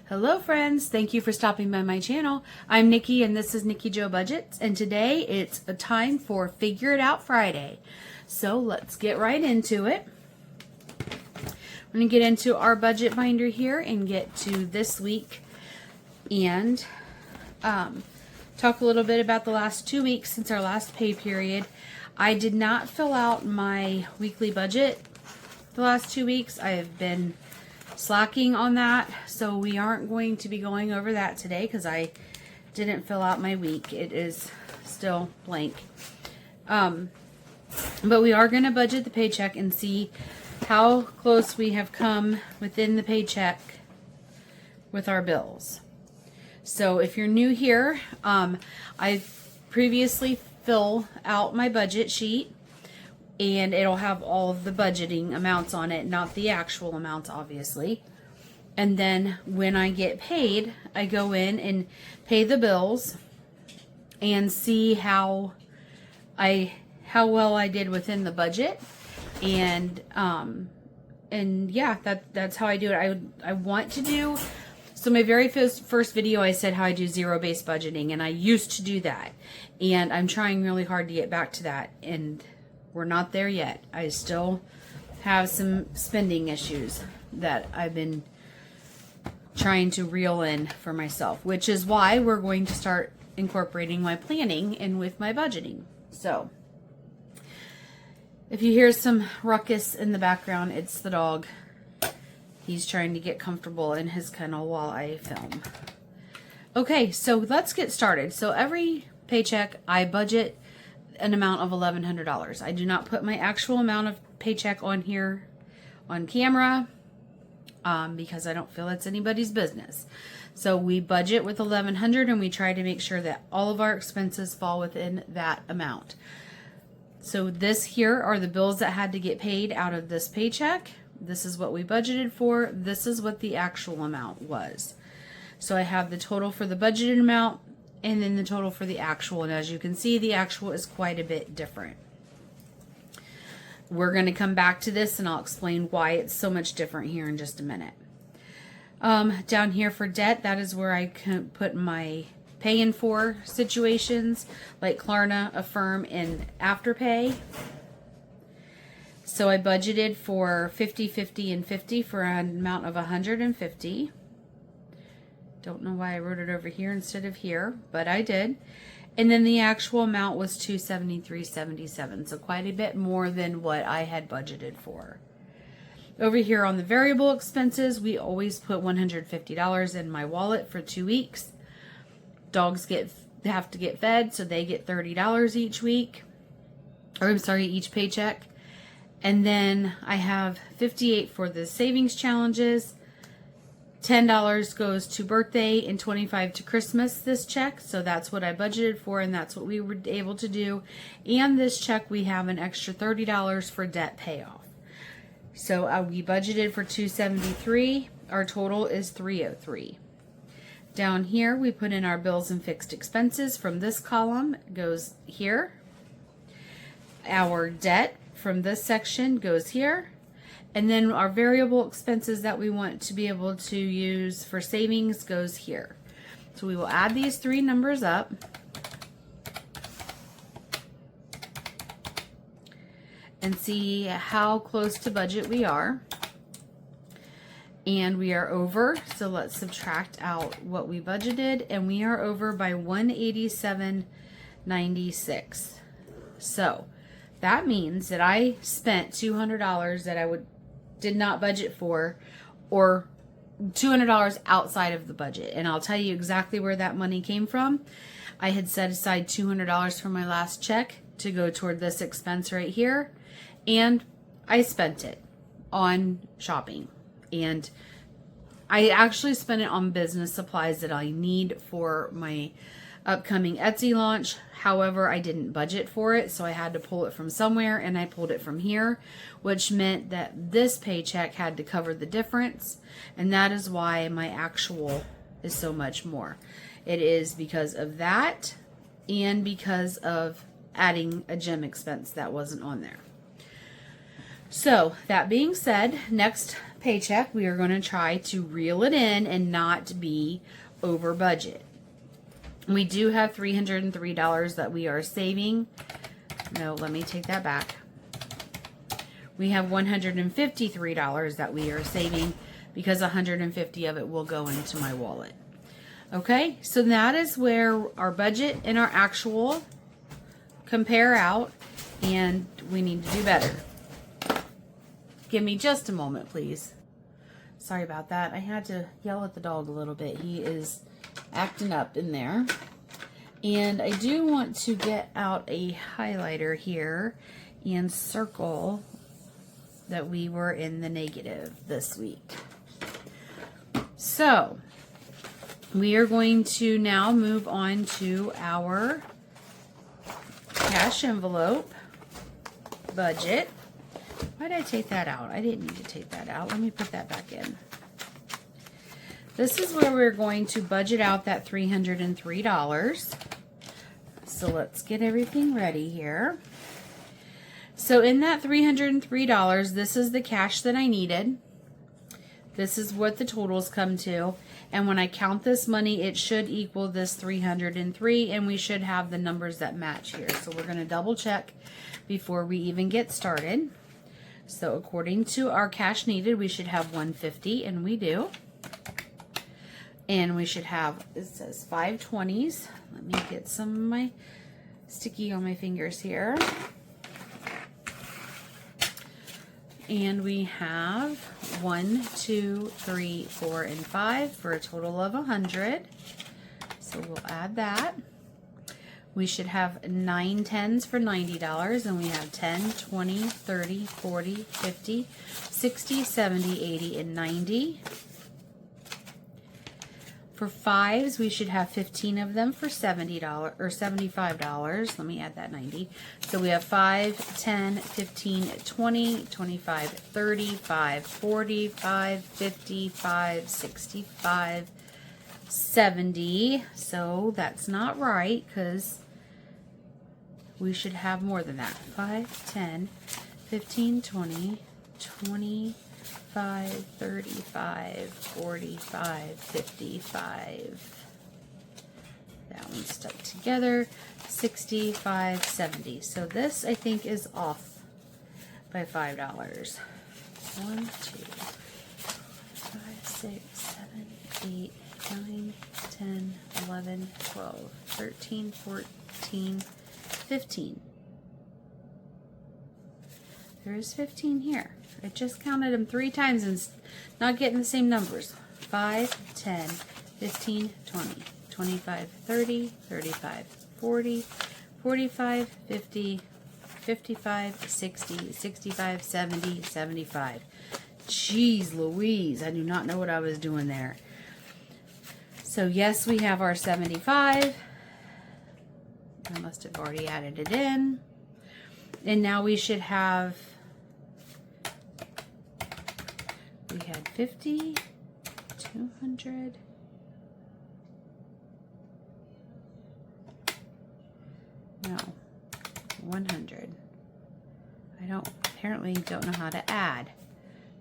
Hello friends, thank you for stopping by my channel. I'm Nikki and this is Nikki Joe Budgets, and today it's a time for Figure It Out Friday. So let's get right into it. I'm going to get into our budget binder here and get to this week and talk a little bit about the last 2 weeks since our last pay period. I did not fill out my weekly budget the last 2 weeks. I have been slacking on that, so we aren't going to be going over that today because I didn't fill out my week. It is still blank. But we are going to budget the paycheck and see how close we have come within the paycheck with our bills. So if you're new here, I previously fill out my budget sheet, and it'll have all of the budgeting amounts on it, not the actual amounts, obviously. And then when I get paid, I go in and pay the bills and see how well I did within the budget. And yeah, that's how I do it. I want to do, so my very first video I said how I do zero-based budgeting, and I used to do that. And I'm trying really hard to get back to that, and we're not there yet. I still have some spending issues that I've been trying to reel in for myself, which is why we're going to start incorporating my planning in with my budgeting. So if you hear some ruckus in the background, it's the dog. He's trying to get comfortable in his kennel while I film. Okay, so let's get started. So every paycheck I budget an amount of $1,100. I do not put my actual amount of paycheck on here on camera because I don't feel it's anybody's business. So we budget with $1,100 and we try to make sure that all of our expenses fall within that amount. So this here are the bills that had to get paid out of this paycheck. This is what we budgeted for. This is what the actual amount was. So I have the total for the budgeted amount and then the total for the actual. And as you can see, the actual is quite a bit different. We're going to come back to this and I'll explain why it's so much different here in just a minute. Down here for debt, that is where I can put my pay in for situations like Klarna, Affirm, and Afterpay. So I budgeted for 50, 50, and 50 for an amount of $150. Don't know why I wrote it over here instead of here, but I did. And then the actual amount was $273.77, so quite a bit more than what I had budgeted for. Over here on the variable expenses, we always put $150 in my wallet for 2 weeks. Dogs have to get fed, so they get $30 each week. Or I'm sorry, each paycheck. And then I have $58 for the savings challenges. $10 goes to birthday and $25 to Christmas this check. So that's what I budgeted for, and that's what we were able to do. And this check, we have an extra $30 for debt payoff. So we budgeted for $273. Our total is $303. Down here, we put in our bills and fixed expenses. From this column goes here. Our debt from this section goes here. And then our variable expenses that we want to be able to use for savings goes here. So we will add these three numbers up. And see how close to budget we are. And we are over, so let's subtract out what we budgeted, and we are over by $187.96. So that means that I spent $200 that I did not budget for, or $200 outside of the budget. And I'll tell you exactly where that money came from. I had set aside $200 for my last check to go toward this expense right here, and I spent it on shopping. And I actually spent it on business supplies that I need for my upcoming Etsy launch. However, I didn't budget for it, so I had to pull it from somewhere, and I pulled it from here, which meant that this paycheck had to cover the difference, and that is why my actual is so much more. It is because of that and because of adding a gym expense that wasn't on there. So that being said, next paycheck, we are going to try to reel it in and not be over budget. We do have $303 that we are saving. No, let me take that back. We have $153 that we are saving because 150 of it will go into my wallet. Okay, so that is where our budget and our actual compare out, and we need to do better. Give me just a moment, please. Sorry about that. I had to yell at the dog a little bit. He is acting up in there. And I do want to get out a highlighter here and circle that we were in the negative this week. So we are going to now move on to our cash envelope budget. Why did I take that out? I didn't need to take that out. Let me put that back in. This is where we're going to budget out that $303. So let's get everything ready here. So in that $303, this is the cash that I needed. This is what the totals come to. And when I count this money, it should equal this 303, and we should have the numbers that match here. So we're going to double check before we even get started. So according to our cash needed, we should have 150, and we do. And we should have, it says 520s. Let me get some of my sticky on my fingers here. And we have 1, 2, 3, 4, and 5 for a total of 100. So we'll add that. We should have 9 tens for $90, and we have 10, 20, 30, 40, 50, 60, 70, 80, and 90. For 5s, we should have 15 of them for $70 or $75. Let me add that 90. So we have 5, 10, 15, 20, 25, 35, 45, 55, 65, 70. So that's not right because we should have more than that. 5, 10, 15, 20, 25, 35, 45, 55. That one stuck together. 65, 70. So this, I think, is off by $5. 1, 2, 5, 6, 7, 8, 9, 10, 11, 12, 13, 14, 15. There is 15 here. I just counted them 3 times and not getting the same numbers. 5, 10, 15, 20, 25, 30, 35, 40, 45, 50, 55, 60, 65, 70, 75. Jeez Louise, I do not know what I was doing there. So yes, we have our 75. I must have already added it in. And now we should have, we had 50, 200, no, 100. I apparently don't know how to add.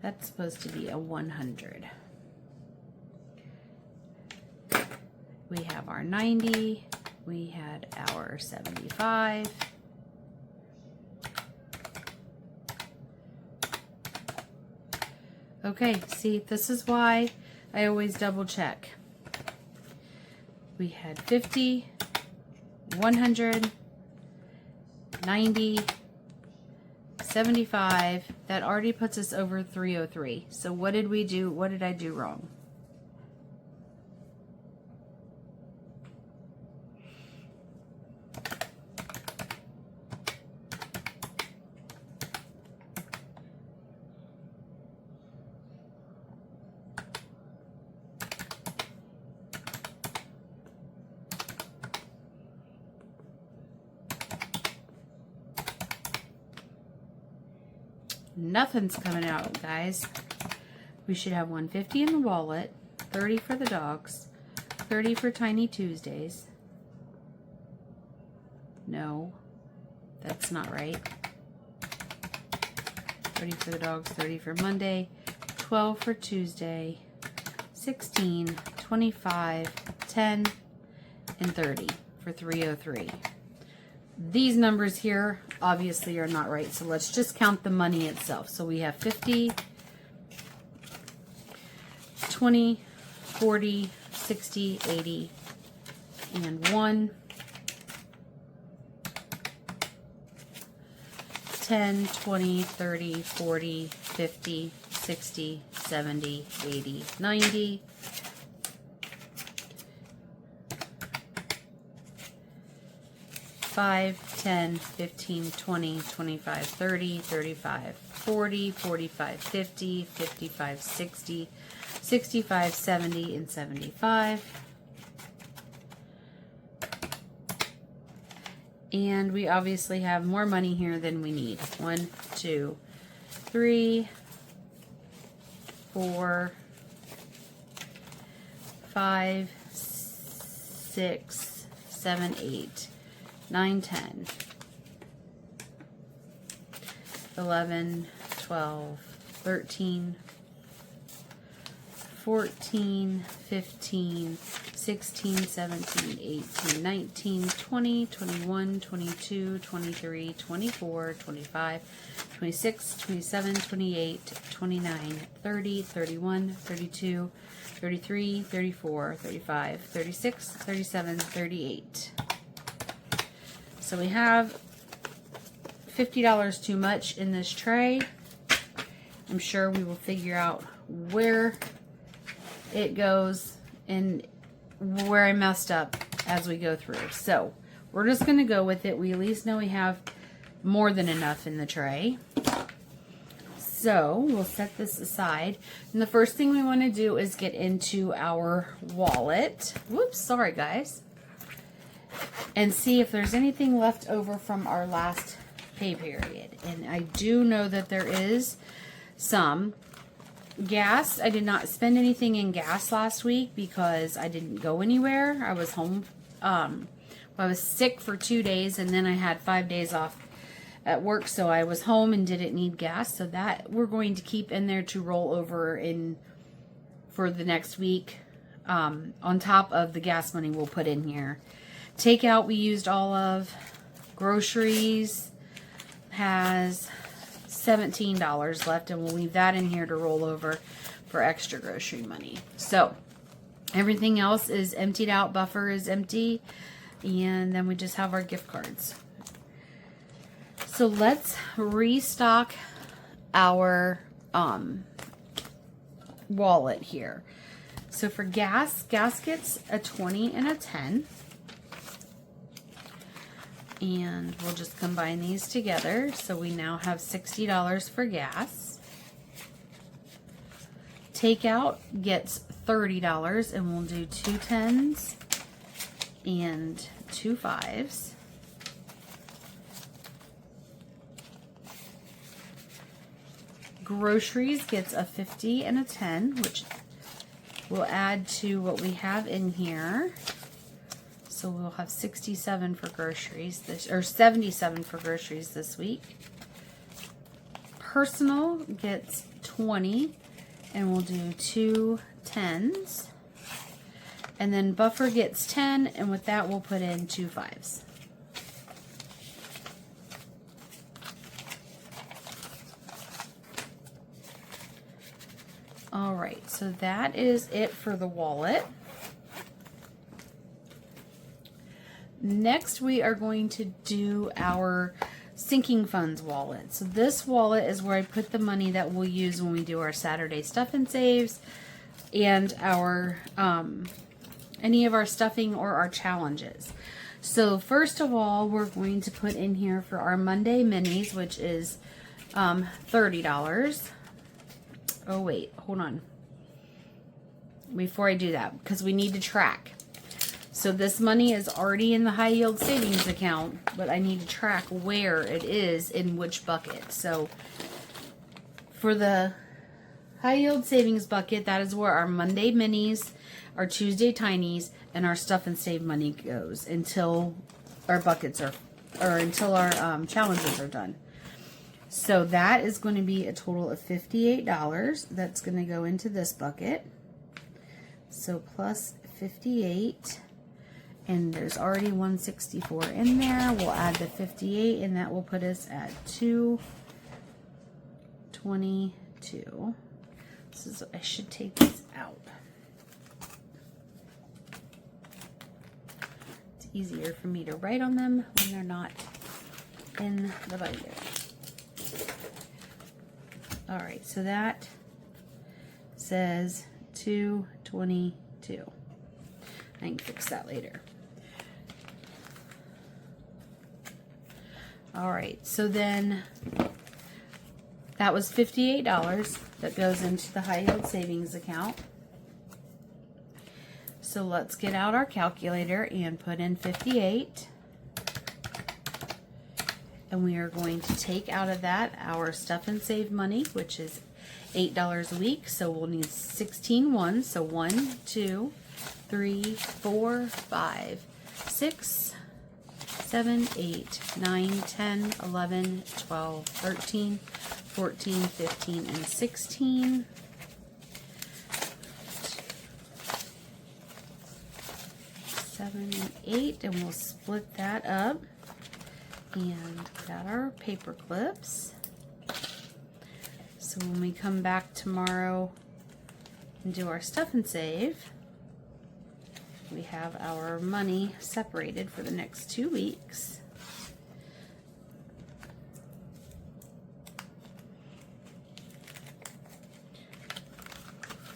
That's supposed to be a 100. We have our 90. We had our 75. Okay, see, this is why I always double check. We had 50, 100, 90, 75. That already puts us over 303. So what did we do? What did I do wrong? Nothing's coming out, guys. We should have 150 in the wallet, 30 for the dogs, 30 for Tiny Tuesdays. No, that's not right. 30 for the dogs, 30 for Monday, 12 for Tuesday, 16, 25, 10, and 30 for 303. These numbers here obviously are not right, so let's just count the money itself. So we have 50, 20, 40, 60, 80, and 1, 10, 20, 30, 40, 50, 60, 70, 80, 90, 5, 10, 15, 20, 25, 30, 35, 40, 45, 50, 55, 60, 65, 70, and 75. And we obviously have more money here than we need. 1, 2, 3, 4, 5, 6, 7, 8, 9, 10, 11, 12, 13, 14, 15, 16, 17, 18, 19, 20, 21, 22, 23, 24, 25, 26, 27, 28, 29, 30, 31, 32, 33, 34, 35, 36, 37, 38. So we have $50 too much in this tray. I'm sure we will figure out where it goes and where I messed up as we go through. So we're just going to go with it. We at least know we have more than enough in the tray. So we'll set this aside. And the first thing we want to do is get into our wallet. Whoops, sorry guys. And see if there's anything left over from our last pay period. And I do know that there is some. Gas, I did not spend anything in gas last week because I didn't go anywhere. I was home. I was sick for 2 days and then I had 5 days off at work, so I was home and didn't need gas. So that we're going to keep in there to roll over in for the next week, on top of the gas money we'll put in here. Takeout we used all of. Groceries has $17 left, and we'll leave that in here to roll over for extra grocery money. So everything else is emptied out. Buffer is empty, and then we just have our gift cards. So let's restock our wallet here. So for gas gets a 20 and a 10. And we'll just combine these together. So we now have $60 for gas. Takeout gets $30, and we'll do 2 10s and 2 5s. Groceries gets a 50 and a 10, which we'll add to what we have in here. So we'll have 67 for groceries or 77 for groceries this week. Personal gets 20, and we'll do 2 10s. And then buffer gets 10, and with that we'll put in 2 5s. All right, so that is it for the wallet. Next, we are going to do our sinking funds wallet. So this wallet is where I put the money that we'll use when we do our Saturday stuff and saves and our any of our stuffing or our challenges. So first of all, we're going to put in here for our Monday minis, which is $30. Oh wait, hold on. Before I do that, because we need to track. So this money is already in the high yield savings account, but I need to track where it is in which bucket. So for the high yield savings bucket, that is where our Monday minis, our Tuesday tinies, and our stuff and save money goes until our buckets are, or until our challenges are done. So that is going to be a total of $58. That's going to go into this bucket. So plus 58, and there's already 164 in there. We'll add the 58, and that will put us at 222. I should take this out. It's easier for me to write on them when they're not in the binder. All right, so that says 222. I can fix that later. All right, so then that was $58 that goes into the high yield savings account. So let's get out our calculator and put in 58. And we are going to take out of that our stuff and save money, which is $8 a week. So we'll need 16 ones. So 1, 2, 3, 4, 5, 6, 7, 8, 9, 10, 11, 12, 13, 14, 15, and 16. 7 and 8, and we'll split that up. And got our paper clips. So when we come back tomorrow and do our stuff and save, we have our money separated for the next 2 weeks.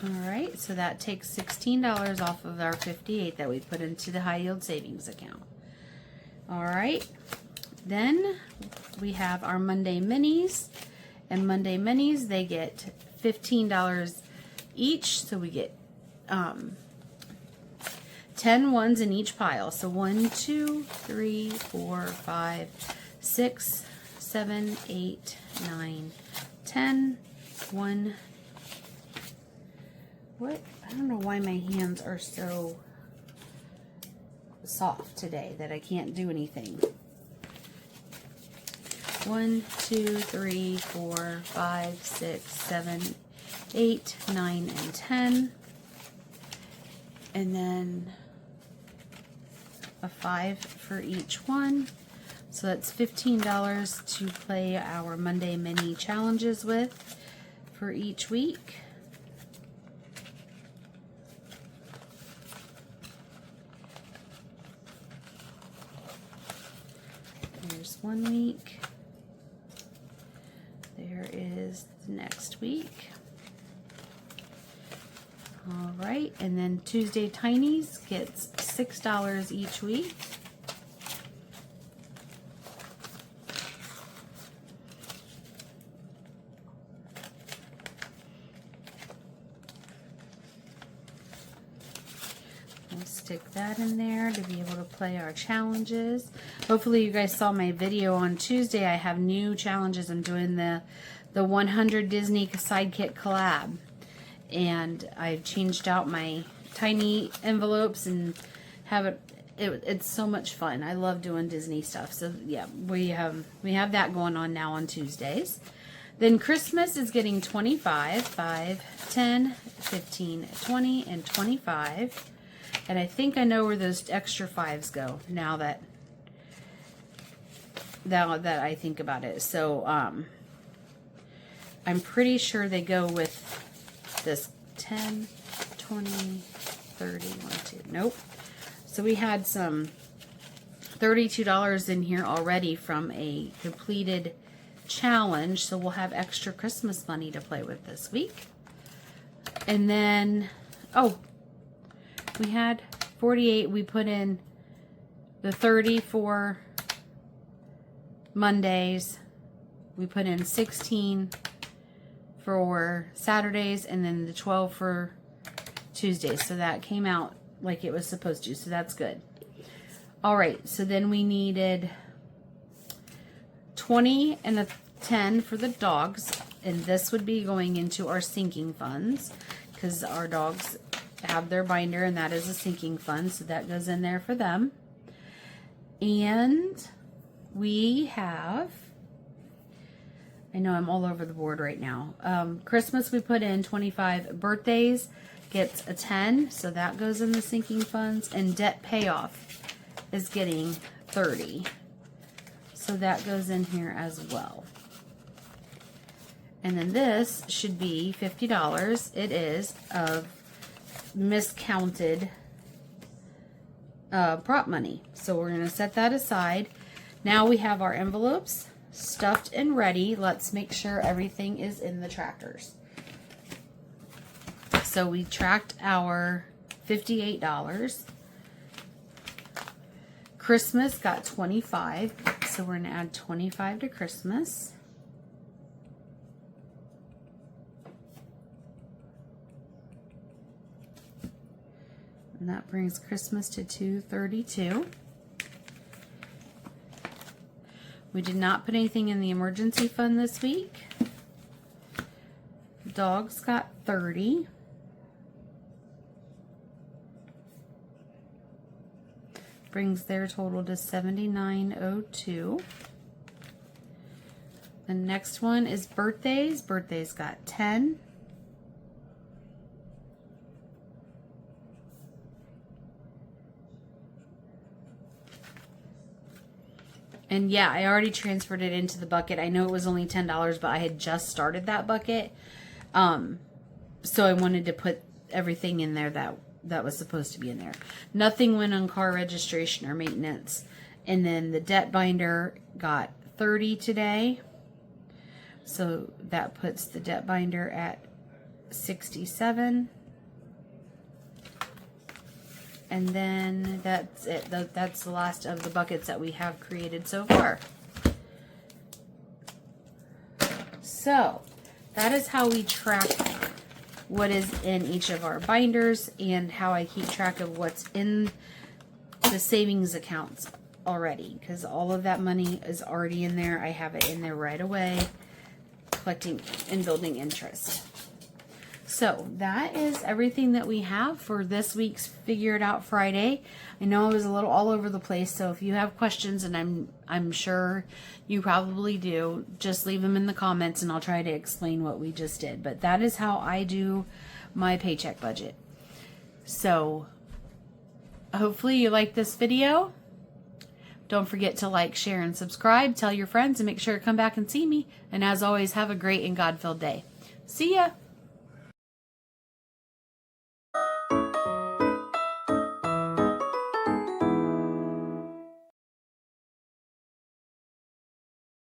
All right, so that takes $16 off of our 58 that we put into the high yield savings account. All right. Then we have our Monday minis, and Monday minis, they get $15 each, so we get 10 ones in each pile. So 1, 2, 3, 4, 5, 6, 7, 8, 9, 10, 1. What? I don't know why my hands are so soft today that I can't do anything. 1, 2, 3, 4, 5, 6, 7, 8, 9, and 10. And then a 5 for each one. So that's $15 to play our Monday mini challenges with for each week. Here's 1 week. There is the next week. All right, and then Tuesday Tinies gets $6 each week. We'll stick that in there to be able to play our challenges. Hopefully you guys saw my video on Tuesday. I have new challenges. I'm doing the 100 Disney Sidekick collab. And I've changed out my tiny envelopes and have it's so much fun. I love doing Disney stuff. So yeah, we have that going on now on Tuesdays. Then Christmas is getting 25, 5, 10, 15, 20, and 25. And I think I know where those extra 5s go now that I think about it. So I'm pretty sure they go with this 10, 20, 30, 1, 2. Nope. So we had some $32 in here already from a completed challenge. So we'll have extra Christmas money to play with this week. And then, oh, we had 48. We put in the 30 for Mondays. We put in 16 for Saturdays, and then the 12 for Tuesdays. So that came out like it was supposed to. So that's good. All right. So then we needed 20 and a 10 for the dogs. And this would be going into our sinking funds because our dogs have their binder, and that is a sinking fund. So that goes in there for them. And we have, I know I'm all over the board right now. Christmas we put in 25. Birthdays gets a 10, so that goes in the sinking funds. And debt payoff is getting 30. So that goes in here as well. And then this should be $50. It is of miscounted prop money. So we're going to set that aside. Now we have our envelopes stuffed and ready. Let's make sure everything is in the trackers. So we tracked our $58. Christmas got 25. So we're going to add 25 to Christmas. And that brings Christmas to $232. We did not put anything in the emergency fund this week. Dogs got 30. Brings their total to $79.02. The next one is birthdays. Birthdays got 10. And yeah, I already transferred it into the bucket. I know it was only $10, but I had just started that bucket. So I wanted to put everything in there that was supposed to be in there. Nothing went on car registration or maintenance. And then the debt binder got 30 today. So that puts the debt binder at 67. And then that's it. That's the last of the buckets that we have created so far. So that is how we track what is in each of our binders and how I keep track of what's in the savings accounts already, because all of that money is already in there. I have it in there right away, collecting and building interest. So that is everything that we have for this week's Figure It Out Friday. I know I was a little all over the place, so if you have questions, and I'm sure you probably do, just leave them in the comments and I'll try to explain what we just did. But that is how I do my paycheck budget. So hopefully you like this video. Don't forget to like, share, and subscribe. Tell your friends and make sure to come back and see me. And as always, have a great and God-filled day. See ya!